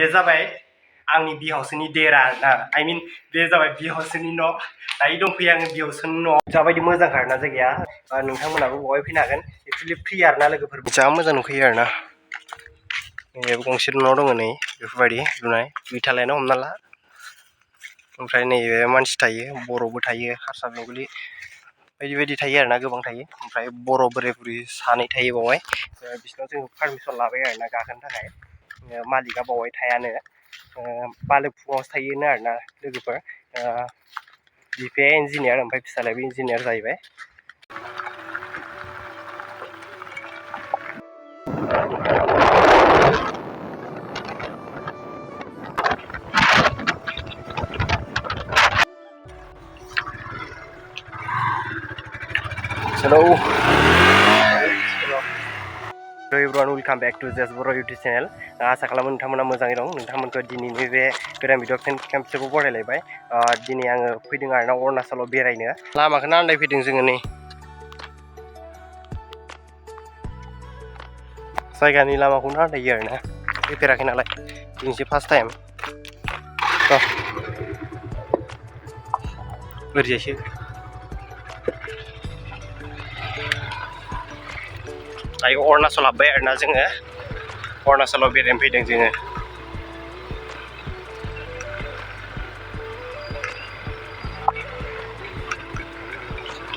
बे जाबाय आंनि बिहावसोनि देरा ना आइ मिन बे जाबाय बिहावसोनि न' दायो दंफैयो आङो बिहावसोनि न' जाबायदि मोजां आरोना जायगाया नोंथांमोनाबो बहाय फैनो हागोन एक्चुअलि फ्रि आरोना लोगोफोर जा मोजां नुखायो आरोना नैबे गंसे न' दङ नै बेफोरबायदि लुनाय दुइथालायानो हमना ला ओमफ्राय नैबे मानसि थायो बर'बो थायो हारसा बेंगलि बायदि बायदि थायो आरोना गोबां थायो ओमफ्राय बर' बोराय बुरै सानै थायो बावहाय बिसोरनाव जोङो पारमिसन लाबाय आरोना गाखोनो थाखाय मालिकआ बावहाय थायानो बालोफुङावसो थायोनो आरोना लोगोफोर बिफाया इन्जिनियार ओमफ्राय फिसालायाबो इन्जिनियार जाहैबाय Hello everyone, welcome back to Just Bodo' YouTube channel. आसा खालामो नोंथांमोना मोजाङै दं नोंथांमोनखौ दिनैनि बे गोदान भिडिअ खेबसेखौ बरायलायबाय दिनै आङो फैदों आरोना अरुणाचलाव बेरायनो लामाखौनो आन्दायफैदों जोङो नै जायगानि लामाखौनो आन्दायो आरोना फैफेराखै नालाय दिनैसो फार्स्ट टाइम ओरैजायसो दायो अरुणाचल हाबबाय आरोना जोङो अरुणाचलाव बेरायनो फैदों जोङो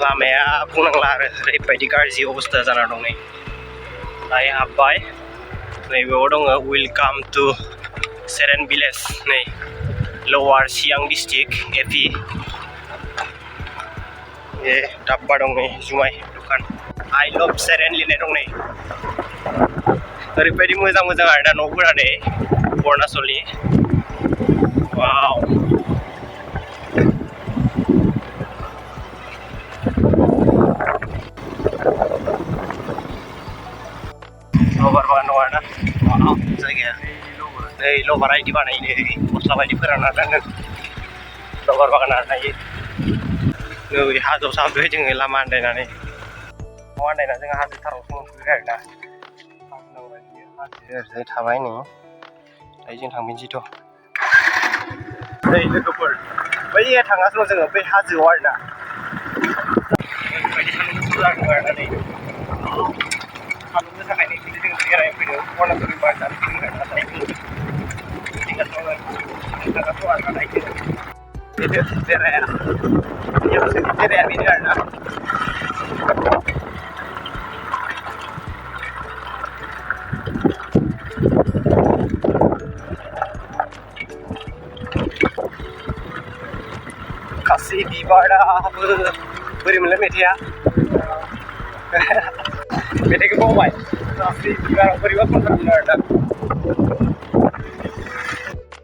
लामाया बुंनांला आरो ओरैबायदि गाज्रि अबस्था जाना दं नै दायो हाबबाय नैबेयाव दङ वेलकाम टु सेरेन भिलेज नै लवार सियां डिस्ट्रिक्ट एपि ए डाब्बा दं नै जुमाय दखान I love सेरेन लिरनाय दं नै ओरैबायदि मोजां मोजां आरोना न'फोरा नै अरुणाचलनि वाव लबार बागान दं आरोना वाव जायगाया नै लबारा इदि बानायो नै गस्ला बायदि फोरानना दोनगोन लबार बागान आरोना नै हाजोआवसो हाबबाय जोङो लामा आन्दायनानै आन्दायना जोङो हाजो थारावसो मोनफैबाय आरोना ओरैजाय थाबाय नै दायो जों थांफिनसैथ' नै लोगोफोर बैया थांगासिनो दं जोङो बै हाजोआव आरोना ओरैबायदि सान्दुं गुसु जादों आरोना नै सान्दुंनि थाखायनो एक्चुलि जोङो बेरायनो फैदों अरुणाचलनि बार जानो फैदों आरोना दायो थांगासिनो आरोना दायो बेनो बेराया बेराया बेनो आरोना खासि बिबाराबो बोरै मोनलाय मेथाइआ मेथाइखौ बावबाय खासि बिबाराव बोरैबा खनथारोमोन आरोना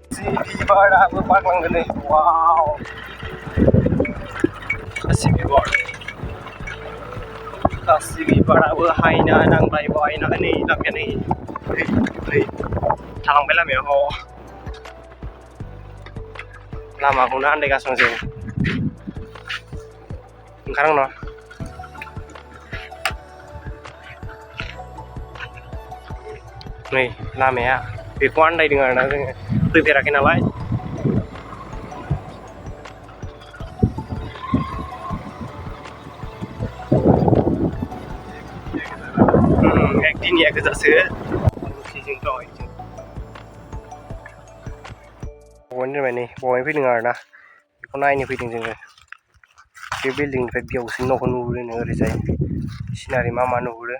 खासि बिबाराबो बारलांगोन नै वाव खासि बिबाराबो हायना नांलायबाय ना नै लामाया नै थालांबाय लामायाव लामाखौनो आन्दायगासिनो जों ओंखारां नङा नै लामाया बेखौ आन्दायदों आरोना जोङो फैफेराखै नालाय एकदिनिया गोजासो बहायनो दोनबाय नै बहायनो फैदों आरोना बेखौ नायनो फैदों जोङो बे बिल्डिंनिफ्राय बिहावसोनि न'खौ नुहुरो नो ओरैजाय सिनारि मा नुहुरो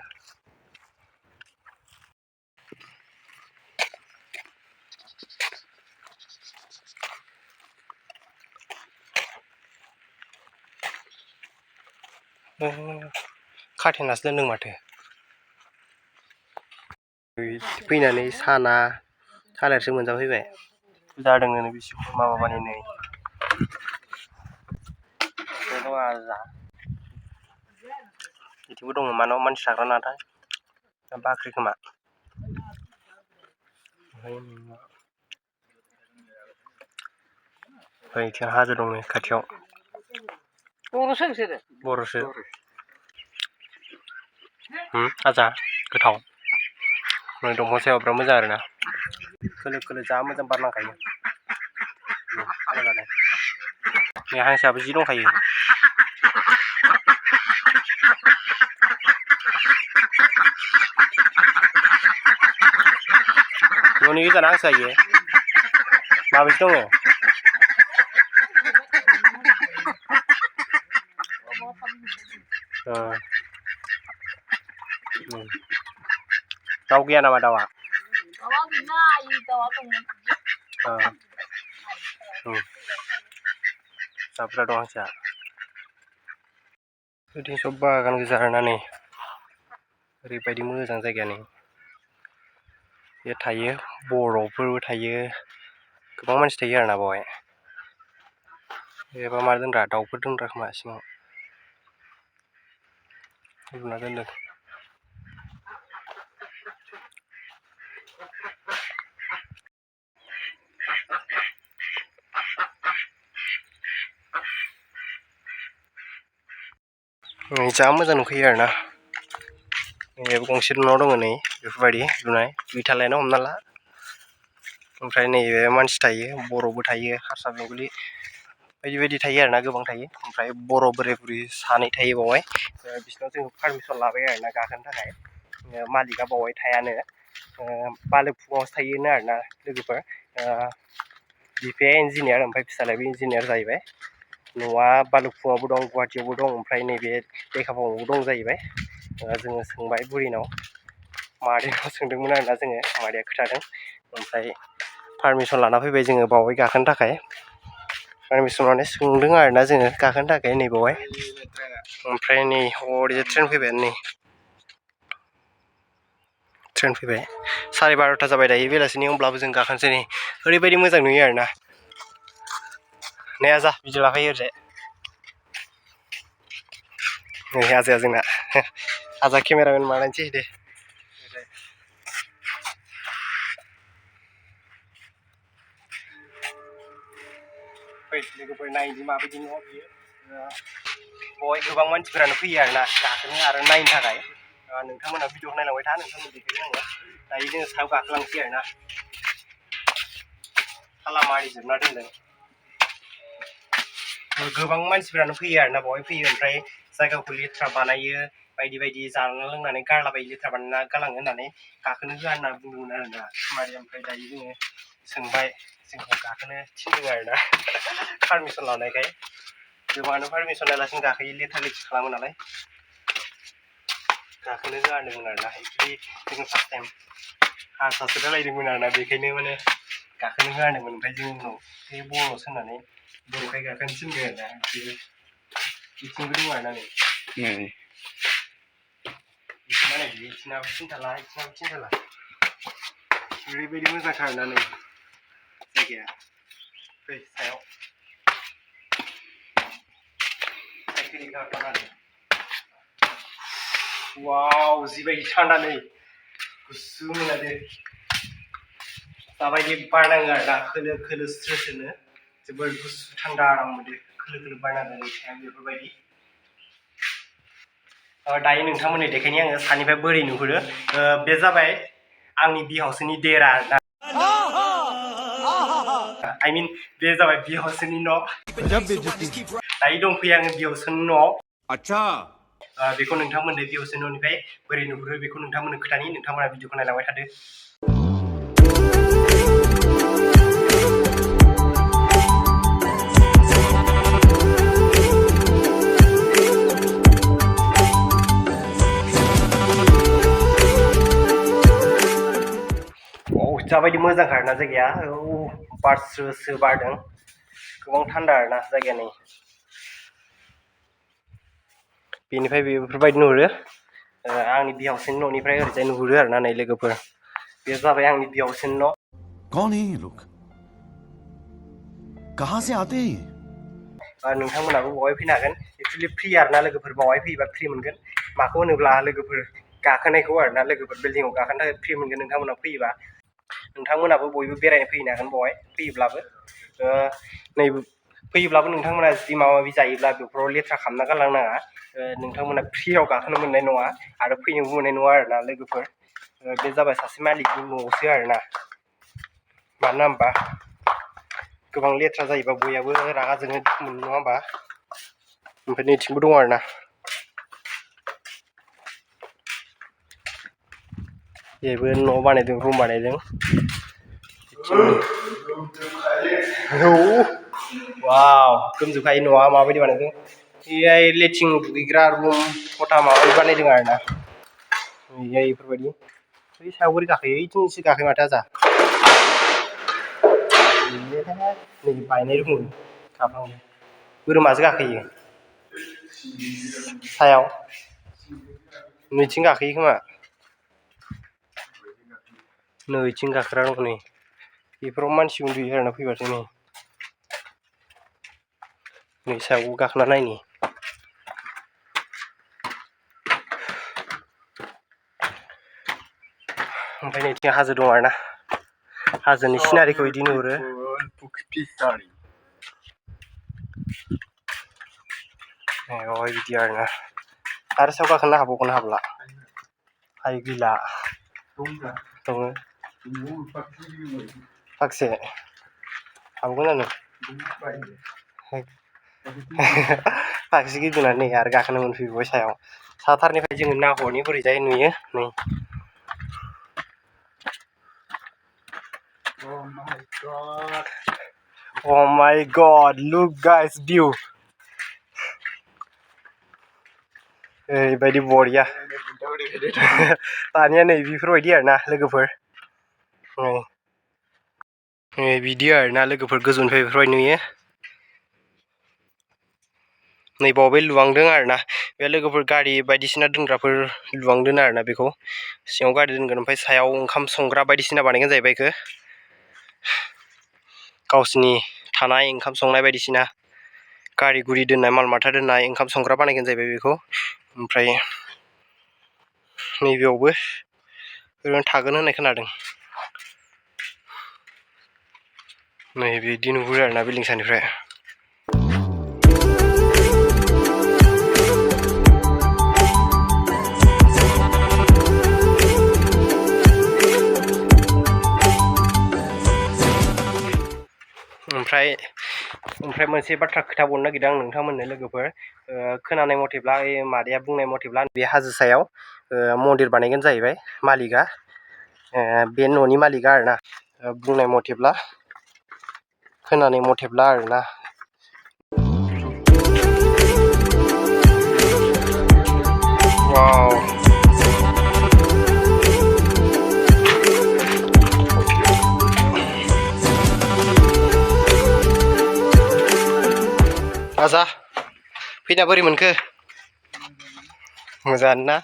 खाथेनासो दोनदों माथो फैनानै साना थालिरसो मोनजाफैबाय जादोंनो बिसि माबाबानो नै बिदिबो दङ मानाव मानसि थाग्रा नाथाय बाख्रि खोमा ओमफ्राय हाजो दं नै खाथियाव बर'सो आजा गोथाव दंफां सायाव बिराद मोजां आरोना खोलो खोलो जा मोजां बार नांखायो खोनादों नै हांसोआबो जि दंखायो न'नि गोजाना हांसोआ इयो माबेसे दङ दाउ गैया नामा दाउआ दाउफ्रा दं हांसोआ बिदि सब बागान गोजा आरोना नै ओरैबायदि मोजां जायगाया नै बे थायो बरफफोरबो थायो गोबां मानसि थायो आरोना बावहाय एबा मा दोनग्रा दाउफोर दोनग्रा खोमा सिङाव लुना दोनदों जा मोजां नुखायो आरोना नैबे गंसे न' दङ नै बेफोरबायदि लुनाय दुइथालायानो हमना ला ओमफ्राय नैबे मानसि थायो बर'बो थायो हारसा बेंगलि बायदि बायदि थायो आरोना गोबां थायो ओमफ्राय बर' बोराय बुरि सानै थायो बावहाय बिसोरनाव जोङो पारमिसन लाबाय आरोना गाखोनो थाखाय मालिकआ बावहाय थायानो बालोफुङावसो थायोनो आरोना लोगोफोर बिफाया इन्जिनियार ओमफ्राय फिसालायाबो इन्जिनियार जाहैबाय न'आ बालोफुङावबो दं गुवाहाटियावबो दं ओमफ्राय नैबे दैखाबावआवबो दं जाहैबाय जोङो सोंबाय बुरिनाव मादैनाव सोंदोंमोन आरोना जोङो मादैया खोन्थादों ओमफ्राय पारमिसन लाना फैबाय जोङो बावहाय गाखोनो थाखाय पारमिसन माने सोंदों आरोना जोङो गाखोनो थाखाय नै बावहाय ओमफ्राय नै हरैजाय ट्रेन फैबाय नै ट्रेन फैबाय 12:30 जाबाय दायो बेलासिनि होमब्लाबो जों गाखोनोसै नै ओरैबायदि मोजां नुयो आरोना नै आजा भिडिअ लाफायो ओरैजाय नै आजाया जोंना आजा केमेरामेन मानायनोसै दे फै लोगोफोर नायनोसै माबायदि न' बियो बावहाय गोबां मानसिफोरानो फैयो आरोना गाखोनो आरो नायनो थाखाय नोंथांमोना भिडिअ नायलांबाय था नोंथांमोन देखायगोन आङो दायो जोङो सायाव गाखोलांसै आरोना थाला मारिजोबना दोनदों गोबां मानसिफोरानो फैयो आरोना बावहाय फैयो ओमफ्राय जायगाखौ लेथ्रा बानायो बायदि बायदि जाना लोंनानै गारलाबायो लेथ्रा बानायना गालाङो होननानै गाखोनो होआ होनना बुंदोंमोन आरोना मादै ओमफ्राय दायो जोङो सोंबाय जोंखौ गाखोनो थिनदों आरोना पारमिसन लानायखाय गोबाङानो पारमिसन लायालासिनो गाखोयो लेथ्रा लेथ्रि खालामो नालाय गाखोनो होआ होनदोंमोन आरोना एक्सुवेलि जोङो फार्स्ट टाइम हारसासो रायलायदोंमोन आरोना बेखायनो माने गाखोनो होआ होनदोंमोन ओमफ्राय जों उनाव बे बर'सो होननानै बर'खाय गाखोनो थिनबाय आरोना बिथिंबो दं आरोना नै बिथिंना नै बिथिंनाबो थिनथाला बिथिंनाबो थिनथाला ओरैबायदि मोजांखा आरोना नै जायगाया फै सायाव वाव जिबायदि थान्दा नै गुसु मोनादो दाबायदि बार नाङो आरोना खोलो खोलो स्रो स्रोनो जोबोर गुसु थान्दा आराम मोनो खोलो खोलो बार नाङो सायाव बेफोरबायदि दायो नोंथांमोननि देखायनि आङो सानिफ्राय बोरै नुहुरो बे जाबाय आंनि बिहावसोनि देरा आरोना I mean बे जाबाय बिहावसोनि न' दायो दंफैयो आङो बिहावसोनि न'आव बेखौ नोंथांमोननो बिहावसोनि न'निफ्राय बोरै नुहुरो बेखौ नोंथांमोननो खोथानि नोंथांमोना भिडिअखौ नायलांबाय थादो जाबायदि मोजांखा आरोना जायगाया बार स्रो स्रो बारदों गोबां थान्दा आरोना जायगाया नै बेनिफ्राय बेफोरबायदि नुहुरो आंनि बिहावसोनि न'निफ्राय ओरैजाय नुहुरो आरोना नै लोगोफोर बे जाबाय आंनि बिहावसोनि न' कौन है ये लोग कहां से आते हैं नोंथांमोनाबो बावहाय फैनो हागोन एक्चुअलि फ्रि आरोना लोगोफोर बावहाय फैयोबा फ्रि मोनगोन माखौ होनोब्ला लोगोफोर गाखोनायखौ आरोना लोगोफोर बिल्डिंआव गाखोनो थाखाय फ्रि मोनगोन नोंथांमोना फैयोबा नोंथांमोनाबो बयबो बेरायनो फैनो हागोन बावहाय फैयोब्लाबो नै फैयोब्लाबो नोंथांमोना जुदि माबा माबि जायोब्ला बेफोराव लेथ्रा खालामना गालांनाङा नोंथांमोना फ्रियाव गाखोनो मोननाय नङा आरो फैनोबो मोननाय नङा आरोना लोगोफोर बे जाबाय सासे मालिकनि न'सो आरोना मानो होनबा गोबां लेथ्रा जायोबा बयहाबो रागा जोङो दुखु मोनो नङा होमबा ओमफ्राय नैथिंबो दं आरोना बेबो न' बानायदों रुम बानायदों वाव गोमजोबखायो न'आ माबायदि बानायदों बेहाय लेट्रिन दुगैग्रा रुम खथा माबायदि बानायदों आरोना बेहाय बेफोरबायदि बै सायाव बोरै गाखोयो ओइथिंसो गाखोयो माथो आजा नै बायनाय रुम गाबनांगौ बोरमासो गाखोयो सायाव नैथिं गाखोयो खोमा नैथिं गाखोग्रा दं नै बेफोराव मानसि उन्दुयो आरोना फैबाथाय नै सायाव गाखोना नायनि ओमफ्राय नैथिं हाजो दं आरोना हाजोनि सिनारिखौ बिदि नुहुरो बेवहाय बिदि आरोना आरो सायाव गाखोनो हाबावगोन हाब्ला हाय गैला दङ फागसे हाबगोन आरो फागसे गिदिंनानै नै आरो गाखोनो मोनफैबाय सायाव साथारनिफ्राय जोङो नाहरनि बोरैजाय नुयो नै Oh my god, look guys, view. ओरैबायदि बरिया दानिया नै बेफोरबायदि आरोना लोगोफोर बिदि आरोना लोगोफोर गोजौनिफ्राय बेफोरबायदि नुयो नै बावबो लुहांदों आरोना बे लोगोफोर गारि बायदिसिना दोनग्राफोर लुहांदों आरोना बेखौ सिङाव गारि दोनगोन ओमफ्राय सायाव ओंखाम संग्रा बायदिसिना बानायगोन जाहैबाय बेखौ गावसिनि थानाय ओंखाम संनाय बायदिसिना गारि गुरि दोननाय माल माथा दोननाय ओंखाम संग्रा बानायगोन जाहैबाय बेखौ ओमफ्राय नैबेयावबो ओरैनो थागोन होननाय खोनादों नै बिदि नुहुरो आरोना बिल्डिं सानिफ्राय ओमफ्राय मोनसे बाथ्रा खोथाबावनो नागिरदों आं नोंथांमोननो लोगोफोर खोनानाय मथेब्ला मादैया बुंनाय मथेब्ला बे हाजो सायाव मन्दिर बानायगोन जाहैबाय मालिकआ बे न'नि मालिकआ आरोना बुंनाय मथेब्ला खोनानाय मथेब्ला आरोना वाव आजा फैना बोरै मोनखो मोजाङानो ना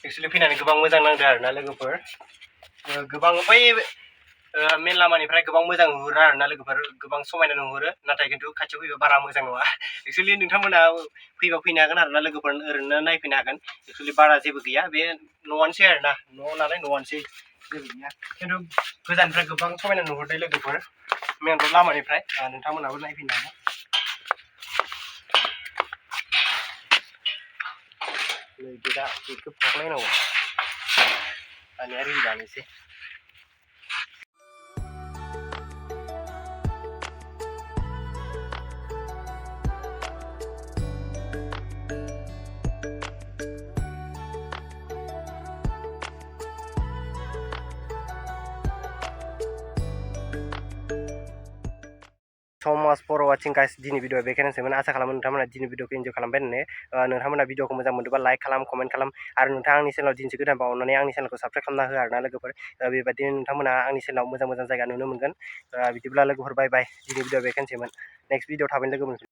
एक्चुअली फैनानै गोबां मोजां नांदों आरोना लोगोफोर गोबां बै मेन लामानिफ्राय गोबां मोजां नुहुरो आरोना लोगोफोर गोबां समायना नुहुरो नाथाय खिन्थु खाथियाव फैबा बारा मोजां नङा एक्चुअली नोंथांमोना फैबा फैनो हागोन आरोना लोगोफोर ओरैनो नायफैनो हागोन एक्चुअली बारा जेबो गैया बे न'आनोसै आरोना न' नालाय न'आनोसै जेबो गैया खिन्थु गोजाननिफ्राय गोबां समायना नुहुरदों लोगोफोर मेन रड लामानिफ्राय नोंथांमोनाबो नायफैनो हागोन नै दा बेखौ फख्लायनांगौ दानिया रिल जानोसै so much for watching guys दिनै भिडिअ बेखायनोसैमोन आसा खालामो नोंथांमोना दिनै भिडिअखौ इन्जय खालामबाय होननानै नोंथांमोना भिडिअखौ मोजां मोनदोंबा लाइक खालाम कमेन्ट खालाम आरो नोंथाङा आंनि चेनेलाव दिनैसो गोदान बावनानै आंनि चेनेलखौ साबस्क्राइब खालामना हो आरोना लोगोफोर बेबायदिनो नोंथांमोना आंनि चेनेलाव मोजां मोजां जायगा नुनो मोनगोन बिदिब्ला लोगोफोर बाय बाय दिनै भिडिअ बेखायनोसैमोन नेक्स्ट भिडिअ थाबैनो लोगो मोनफिनगोन